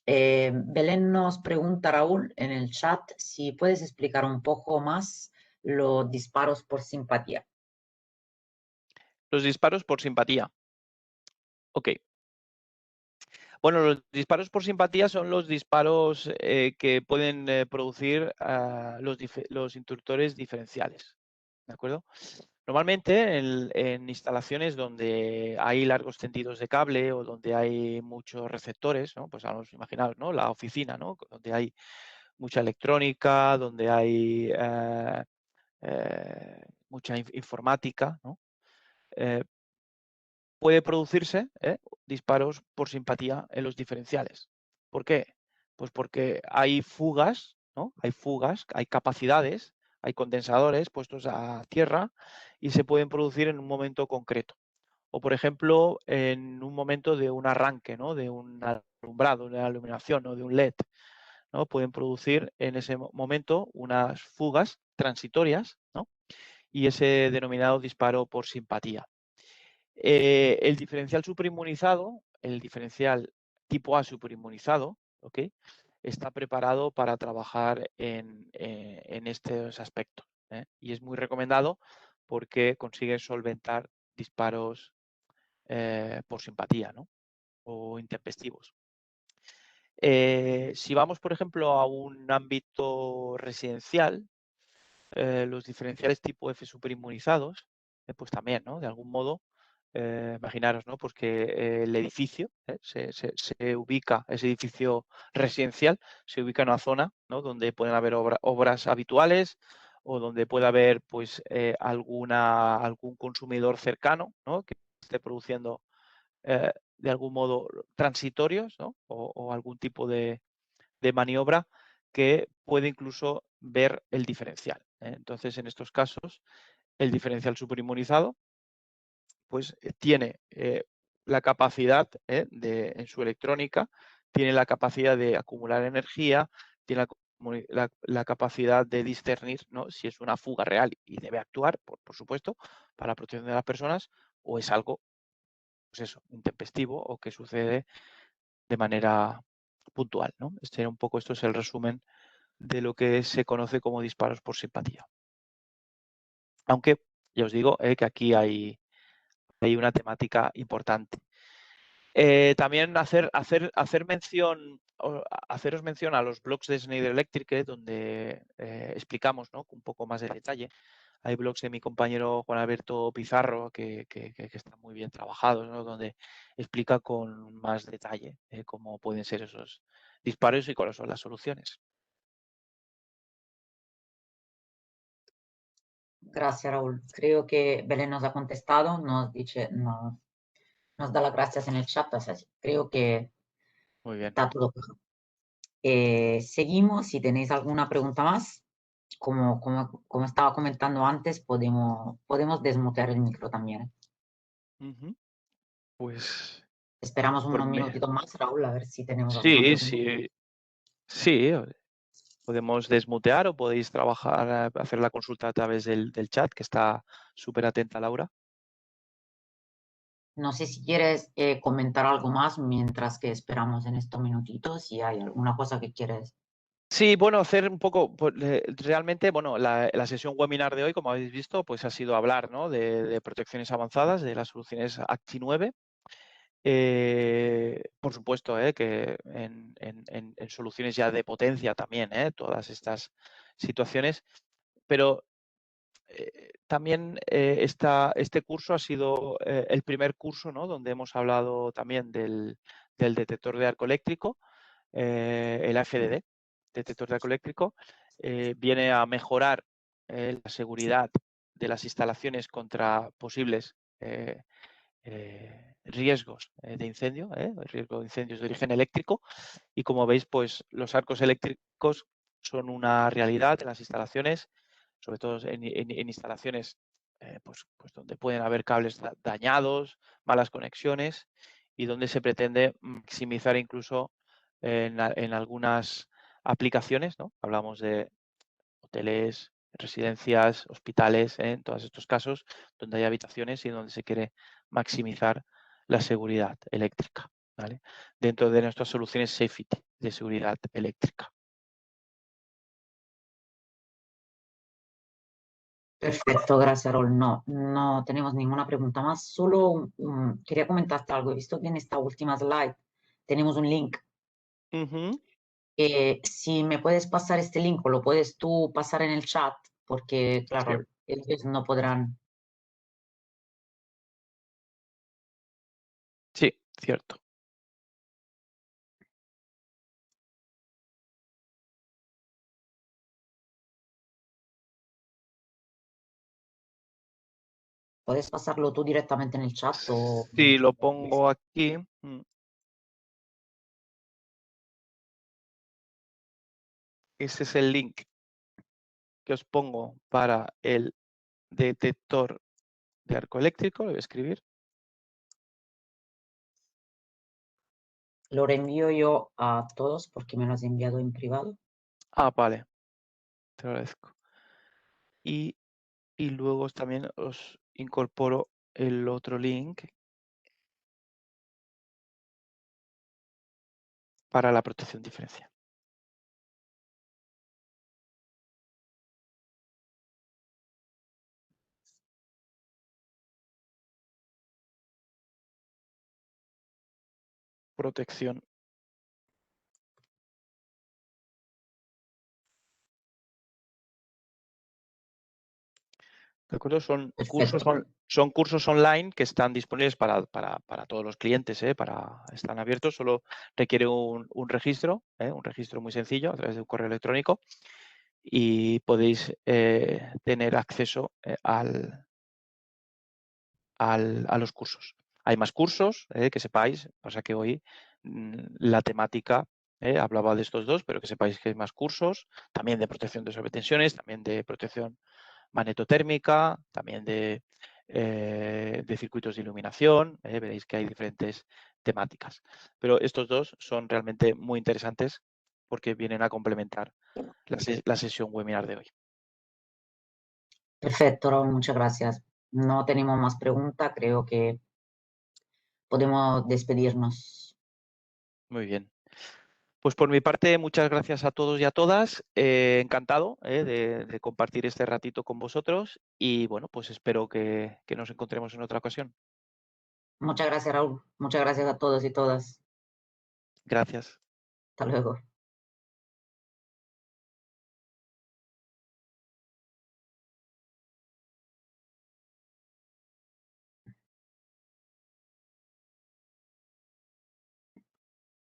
Belén nos pregunta, Raúl, en el chat, si puedes explicar un poco más los disparos por simpatía. Los disparos por simpatía. Ok. Bueno, los disparos por simpatía son los disparos que pueden producir los interruptores diferenciales. ¿De acuerdo? Normalmente en instalaciones donde hay largos tendidos de cable o donde hay muchos receptores, ¿no? Pues vamos a imaginaros, ¿no? La oficina, ¿no? Donde hay mucha electrónica, donde hay mucha informática, ¿no? Eh, puede producirse disparos por simpatía en los diferenciales. ¿Por qué? Pues porque hay fugas, ¿no? Hay fugas, hay capacidades, hay condensadores puestos a tierra y se pueden producir en un momento concreto. O, por ejemplo, en un momento de un arranque, ¿no? De un alumbrado, de una iluminación, ¿no? De un LED, ¿no? Pueden producir en ese momento unas fugas transitorias, ¿no? Y ese denominado disparo por simpatía. El diferencial superinmunizado, el diferencial tipo A superinmunizado, ¿ok? Está preparado para trabajar en estos aspectos, ¿eh? Y es muy recomendado porque consigue solventar disparos por simpatía, ¿no? O intempestivos. Si vamos, por ejemplo, a un ámbito residencial, los diferenciales tipo F superinmunizados, pues también, ¿no? De algún modo, imaginaros, ¿no? Pues que el edificio se ubica, ese edificio residencial se ubica en una zona, ¿no? Donde pueden haber obras habituales o donde puede haber, pues, algún consumidor cercano, ¿no? Que esté produciendo de algún modo transitorios, ¿no? O algún tipo de maniobra que puede incluso ver el diferencial, ¿eh? Entonces, en estos casos, el diferencial superinmunizado pues tiene la capacidad en su electrónica, tiene la capacidad de acumular energía, tiene la capacidad de discernir, ¿no? Si es una fuga real y debe actuar, por supuesto, para la protección de las personas, o es algo, pues eso, intempestivo o que sucede de manera puntual, ¿no? Esto es el resumen de lo que se conoce como disparos por simpatía. Aunque ya os digo que aquí hay una temática importante. También haceros mención a los blogs de Schneider Electric, donde explicamos, ¿no? Un poco más de detalle. Hay blogs de mi compañero Juan Alberto Pizarro que están muy bien trabajados, ¿no? Donde explica con más detalle cómo pueden ser esos disparos y cuáles son las soluciones. Gracias, Raúl. Creo que Belén nos ha contestado, nos da las gracias en el chat, o sea, creo que Muy bien. está todo claro. Seguimos, si tenéis alguna pregunta más, como estaba comentando antes, podemos desmutear el micro también. Pues Esperamos por unos mí. minutitos más, Raúl, a ver si tenemos alguna Sí, pregunta. sí, sí. Podemos desmutear o podéis trabajar, hacer la consulta a través del chat, que está súper atenta Laura. No sé si quieres comentar algo más mientras que esperamos en estos minutitos, si hay alguna cosa que quieres. Sí, bueno, hacer un poco, realmente, bueno, la sesión webinar de hoy, como habéis visto, pues ha sido hablar, ¿no? de protecciones avanzadas, de las soluciones ACTI 9. Por supuesto, que en soluciones ya de potencia también, todas estas situaciones, pero también este curso ha sido el primer curso, ¿no? Donde hemos hablado también del detector de arco eléctrico, el AFDD, detector de arco eléctrico, viene a mejorar la seguridad de las instalaciones contra posibles riesgos de incendio, riesgo de incendios de origen eléctrico, y como veis, pues los arcos eléctricos son una realidad en las instalaciones, sobre todo en instalaciones pues donde pueden haber cables dañados, malas conexiones y donde se pretende maximizar incluso en algunas aplicaciones, ¿no? Hablamos de hoteles, residencias, hospitales, en todos estos casos donde hay habitaciones y donde se quiere maximizar la seguridad eléctrica, ¿vale? Dentro de nuestras soluciones safety de seguridad eléctrica. Perfecto, gracias, Raúl. No, no tenemos ninguna pregunta más. Solo quería comentarte algo. He visto que en esta última slide tenemos un link. Ujú. Si me puedes pasar este link o lo puedes tú pasar en el chat, porque, Sí, claro, ellos no podrán. sí, cierto. ¿Puedes pasarlo tú directamente en el chat o...? Si lo pongo aquí. Ese es el link que os pongo para el detector de arco eléctrico. Lo voy a escribir. Lo reenvío yo a todos porque me lo has enviado en privado. Ah, vale. Te agradezco. Y luego también os incorporo el otro link para la protección diferencial. Protección. ¿De acuerdo? Son cursos online que están disponibles para todos los clientes, están abiertos, solo requiere un registro muy sencillo a través de un correo electrónico y podéis tener acceso a los cursos. Hay más cursos, que sepáis, pasa que hoy la temática hablaba de estos dos, pero que sepáis que hay más cursos, también de protección de sobretensiones, también de protección magnetotérmica, también de circuitos de iluminación, veréis que hay diferentes temáticas. Pero estos dos son realmente muy interesantes porque vienen a complementar la sesión webinar de hoy. Perfecto, Raúl, muchas gracias. No tenemos más preguntas, creo que podemos despedirnos. Muy bien. Pues por mi parte, muchas gracias a todos y a todas. Encantado de compartir este ratito con vosotros y bueno, pues espero que nos encontremos en otra ocasión. Muchas gracias, Raúl. Muchas gracias a todos y todas. Gracias. Hasta luego.